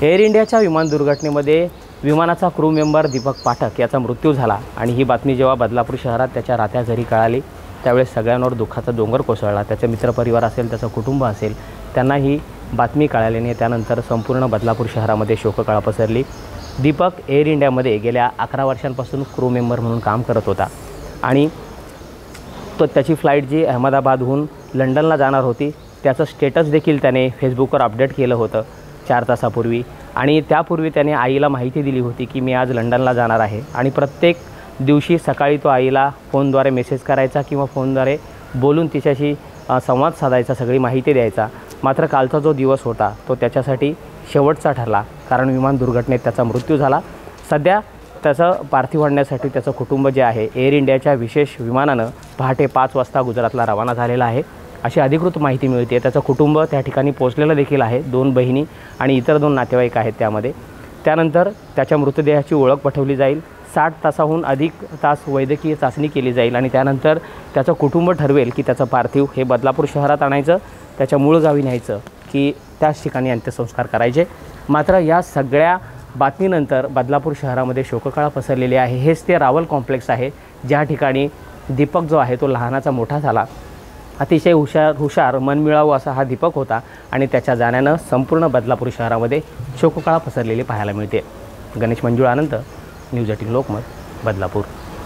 Air इंडियाच्या विमान दुर्घटनेमध्ये विमानाचा क्रू मेंबर दीपक पाठक याचा मृत्यू झाला आणि ही बातमी जेव्हा बदलापूर शहरात त्याच्या राहत्या घरी कळाली त्यावेळेस सगळ्यांवर दुःखाचा डोंगर कोसळला। त्याचे मित्रपरिवार असेल, त्याचं कुटुंब असेल, त्यांना ही बातमी कळाल्याने त्यानंतर संपूर्ण बदलापूर शहरामध्ये शोककळा पसरली। दीपक एअर इंडियामध्ये गेल्या 11 वर्षांपासून क्रू मेंबर म्हणून काम करत होता आणि त्याची फ्लाईट जी अहमदाबादहून लंडनला जाणार होती त्याचं स्टेटस देखील त्याने फेसबुकवर अपडेट केलं होतं 4 तासापूर्वी आणि त्यापूर्वी त्याने आईला माहिती दिली होती की मी आज लंडनला जाणार आहे आणि प्रत्येक दिवशी सकाळी तो आईला फोनद्वारे मेसेज करायचा किंवा फोनद्वारे बोलून तिच्याशी संवाद साधायचा, सगळी माहिती द्यायचा। मात्र कालचा जो दिवस होता तो त्याच्यासाठी शेवटचा ठरला, कारण विमान दुर्घटनेत त्याचा मृत्यू झाला। सध्या त्याचं पार्थिव आणण्यासाठी त्याचं कुटुंब जे आहे एअर इंडियाच्या विशेष विमानानं पहाटे 5 वाजता गुजरातला रवाना झालेलं आहे अशी अधिकृत माहिती मिळते। त्याचं कुटुंब त्या ठिकाणी पोहोचलेलं देखील आहे, 2 बहिणी आणि इतर 2 नातेवाईक आहेत त्यामध्ये। त्यानंतर त्याच्या मृतदेहाची ओळख पटवली जाईल, 60 तासाहून अधिक तास वैद्यकीय चाचणी केली जाईल आणि त्यानंतर त्याचं कुटुंब ठरवेल की त्याचं पार्थिव हे बदलापूर शहरात आणायचं, त्याच्या मूळ गावी न्यायचं की त्याच ठिकाणी अंत्यसंस्कार करायचे। मात्र या सगळ्या बातमीनंतर बदलापूर शहरामध्ये शोककळा पसरलेली आहे। हेच ते रावल कॉम्प्लेक्स आहे ज्या ठिकाणी दीपक जो आहे तो लहानाचा मोठा झाला। अतिशय हुशार मनमिळावू असा हा दीपक होता आणि त्याच्या जाण्यानं संपूर्ण बदलापूर शहरामध्ये शोककळा पसरलेली पाहायला मिळते। गणेश मंजुळा आनंद, न्यूज 18 लोकमत, बदलापूर।